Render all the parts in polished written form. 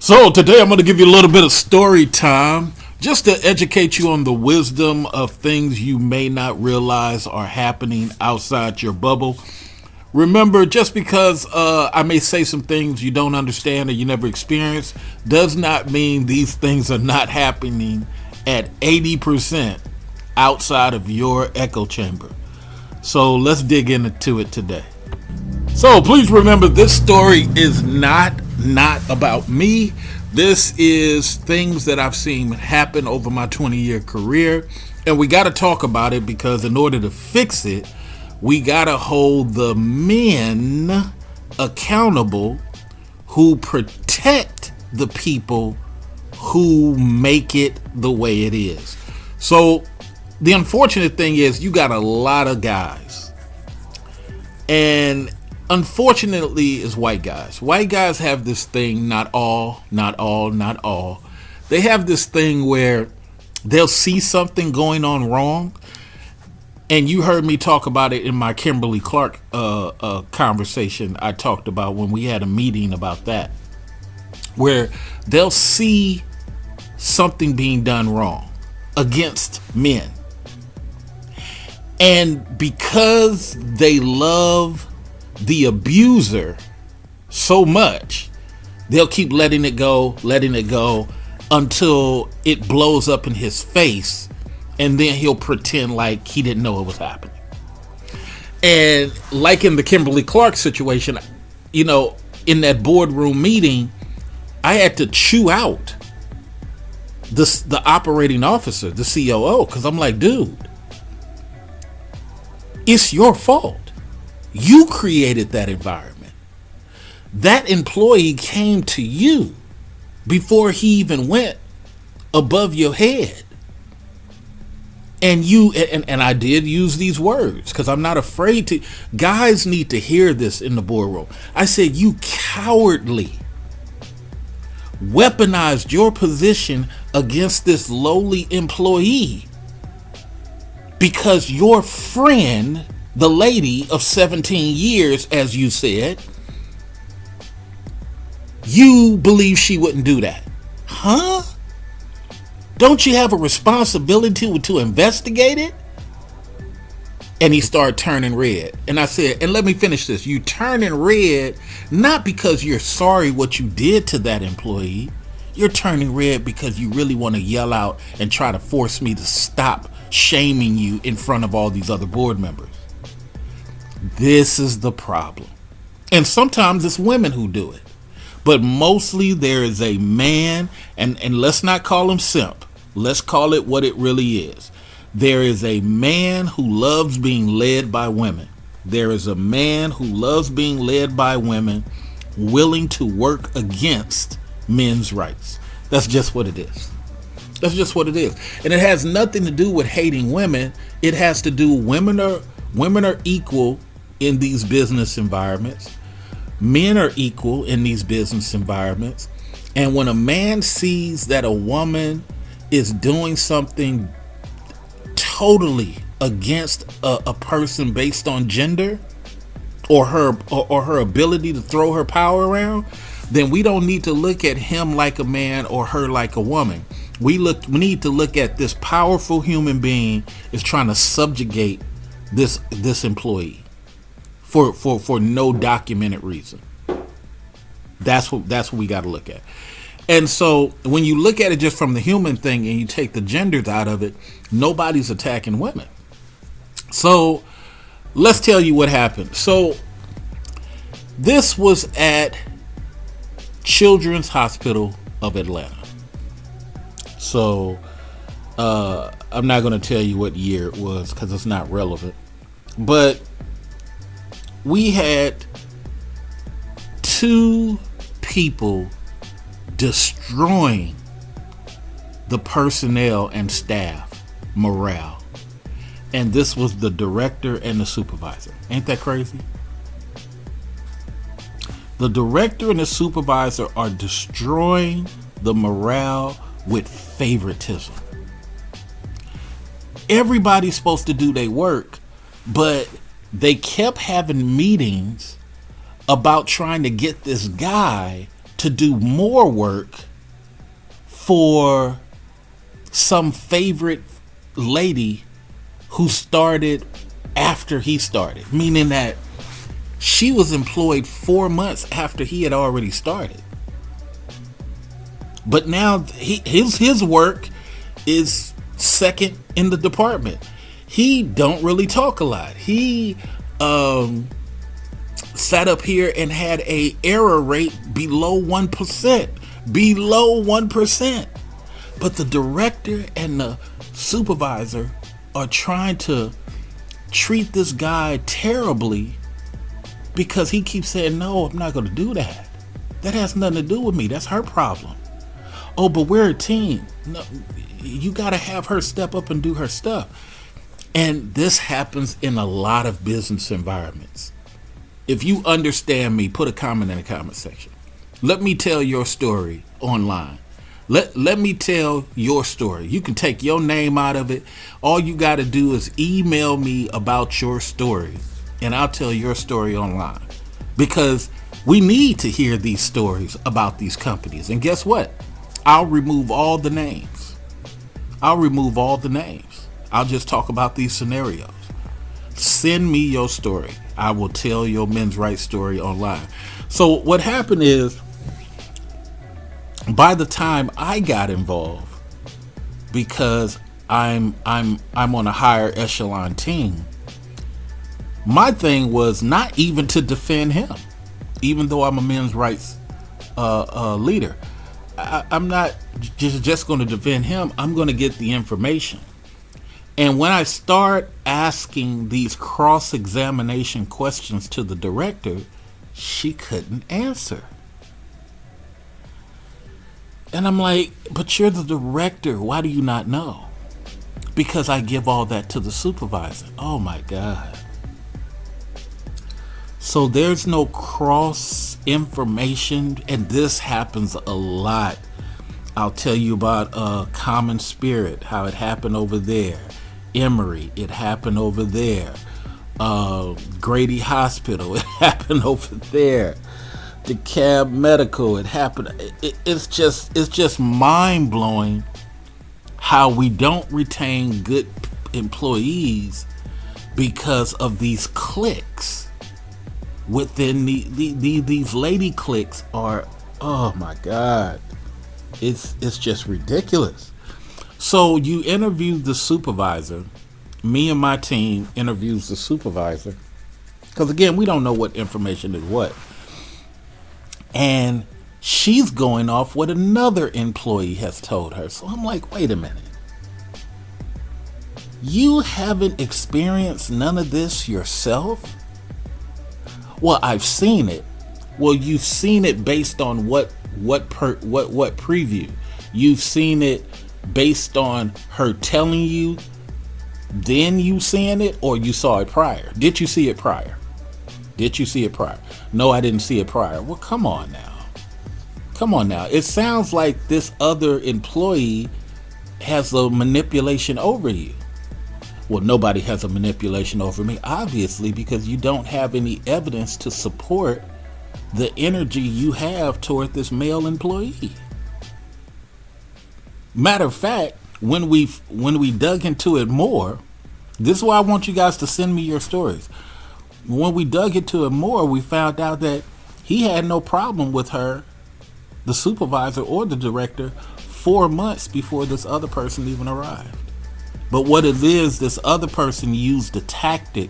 So today I'm going to give you a little bit of story time just to educate you on the wisdom of things you may not realize are happening outside your bubble. Remember, just because I may say some things you don't understand or you never experienced does not mean these things are not happening at 80% outside of your echo chamber. So let's dig into it today. So please remember, this story is not about me. This is things that I've seen happen over my 20-year career, and we got to talk about it because in order to fix it, we got to hold the men accountable who protect the people who make it the way it is. So the unfortunate thing is you got a lot of guys, and unfortunately is white guys. White guys have this thing, not all. They have this thing where they'll see something going on wrong. And you heard me talk about it in my Kimberly Clark conversation I talked about when we had a meeting about that. Where they'll see something being done wrong against men. And because they love the abuser so much, they'll keep letting it go until it blows up in his face, and then he'll pretend like he didn't know it was happening. And like in the Kimberly Clark situation, you know, in that boardroom meeting, I had to chew out the operating officer, the COO, because I'm like, dude, it's your fault. You created that environment. That employee came to you before he even went above your head. And you, and I did use these words because I'm not afraid to. Guys need to hear this in the boardroom. I said, you cowardly weaponized your position against this lowly employee because your friend, the lady of 17 years, as you said, you believe she wouldn't do that. Huh? Don't you have a responsibility to investigate it? And he started turning red. And I said, and let me finish this. You turning red, not because you're sorry what you did to that employee. You're turning red because you really want to yell out and try to force me to stop shaming you in front of all these other board members. This is the problem. And sometimes it's women who do it. But mostly there is a man, and let's not call him simp. Let's call it what it really is. There is a man who loves being led by women. There is a man who loves being led by women, willing to work against men's rights. That's just what it is. That's just what it is. And it has nothing to do with hating women. It has to do women are equal in these business environments. Men are equal in these business environments. And when a man sees that a woman is doing something totally against a person based on gender or her ability to throw her power around, then we don't need to look at him like a man or her like a woman. We need to look at this powerful human being is trying to subjugate this employee for no documented reason. That's what we got to look at. And so when you look at it just from the human thing and you take the genders out of it, nobody's attacking women. So let's tell you what happened. So this was at Children's Hospital of Atlanta. So I'm not going to tell you what year it was because it's not relevant. But we had two people destroying the personnel and staff morale. And this was the director and the supervisor. Ain't that crazy? The director and the supervisor are destroying the morale with favoritism. Everybody's supposed to do their work, but they kept having meetings about trying to get this guy to do more work for some favorite lady who started after he started, meaning that she was employed 4 months after he had already started. But now his work is second in the department. He don't really talk a lot. He sat up here and had a error rate below 1%. Below 1%. But the director and the supervisor are trying to treat this guy terribly because he keeps saying, no, I'm not going to do that. That has nothing to do with me. That's her problem. Oh, but we're a team. No, you got to have her step up and do her stuff. And this happens in a lot of business environments. If you understand me, put a comment in the comment section. Let me tell your story online. Let me tell your story. You can take your name out of it. All you got to do is email me about your story, and I'll tell your story online. Because we need to hear these stories about these companies. And guess what? I'll remove all the names. I'll just talk about these scenarios. Send me your story. I will tell your men's rights story online. So what happened is, by the time I got involved, because I'm on a higher echelon team, my thing was not even to defend him, even though I'm a men's rights leader. I'm not just going to defend him. I'm going to get the information. And when I start asking these cross-examination questions to the director, she couldn't answer. And I'm like, but you're the director. Why do you not know? Because I give all that to the supervisor. Oh my God. So there's no cross information, and this happens a lot. I'll tell you about Common Spirit, how it happened over there. Emory, it happened over there. Grady Hospital, it happened over there. DeKalb Medical, it happened. It's just mind blowing how we don't retain good employees because of these cliques within these lady cliques are, oh my God, it's just ridiculous. So you interviewed the supervisor. Me and my team interviews the supervisor because again, we don't know what information is what. And she's going off what another employee has told her. So I'm like, wait a minute. You haven't experienced none of this yourself? Well, I've seen it. Well, you've seen it based on what preview? You've seen it based on her telling you, then you seeing it, or you saw it prior? Did you see it prior? No, I didn't see it prior. Well, come on now. It sounds like this other employee has a manipulation over you. Well, nobody has a manipulation over me, obviously, because you don't have any evidence to support the energy you have toward this male employee. Matter of fact, when we dug into it more, this is why I want you guys to send me your stories. When we dug into it more, we found out that he had no problem with her, the supervisor or the director, 4 months before this other person even arrived. But what it is, this other person used the tactic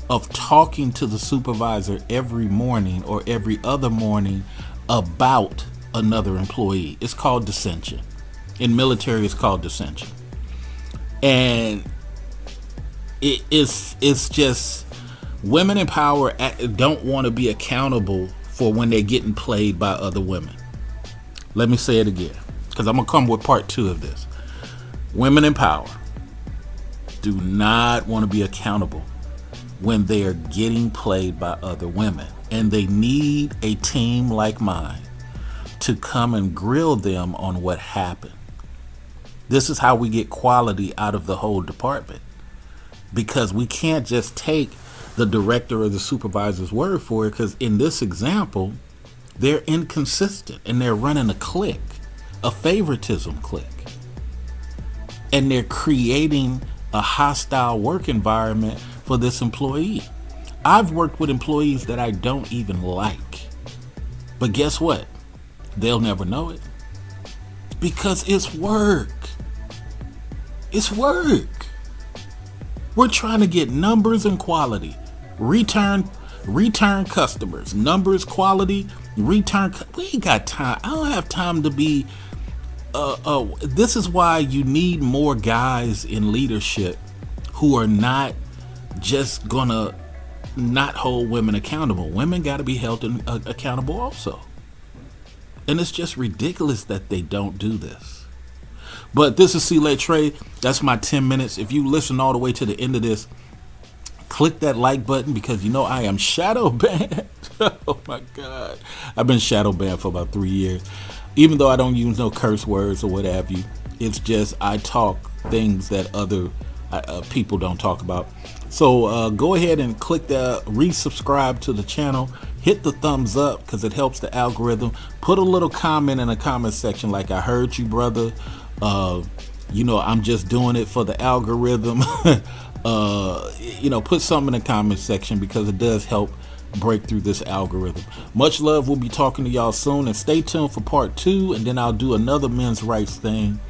of talking to the supervisor every morning or every other morning about another employee. It's called dissension. In military, it's called dissension. And it's just, women in power don't want to be accountable for when they're getting played by other women. Let me say it again, because I'm going to come with part 2 of this. Women in power do not want to be accountable when they are getting played by other women. And they need a team like mine to come and grill them on what happened. This is how we get quality out of the whole department. Because we can't just take the director or the supervisor's word for it, because in this example, They're inconsistent and they're running a clique, a favoritism clique. And they're creating a hostile work environment for this employee. I've worked with employees that I don't even like. But guess what? They'll never know it. Because it's work. It's work. We're trying to get numbers and quality. Return customers. Numbers, quality, return. We ain't got time. I don't have time to be. This is why you need more guys in leadership who are not just gonna not hold women accountable. Women got to be held accountable also. And it's just ridiculous that they don't do this. But this is C-Late Trey. That's my 10 minutes. If you listen all the way to the end of this, click that like button because you know I am shadow banned. Oh my God. I've been shadow banned for about 3 years. Even though I don't use no curse words or what have you. It's just I talk things that other people don't talk about. So go ahead and click the resubscribe to the channel. Hit the thumbs up because it helps the algorithm. Put a little comment in the comment section like, I heard you, brother. You know, I'm just doing it for the algorithm. You know, put something in the comment section because it does help break through this algorithm. Much love. We'll be talking to y'all soon, and stay tuned for part 2, and then I'll do another men's rights thing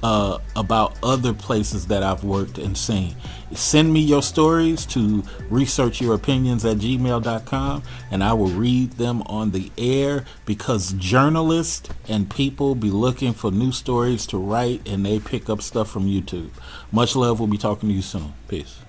about other places that I've worked and seen. Send me your stories to researchyouropinions@gmail.com, and I will read them on the air because journalists and people be looking for new stories to write, and they pick up stuff from YouTube. Much love. We'll be talking to you soon. Peace.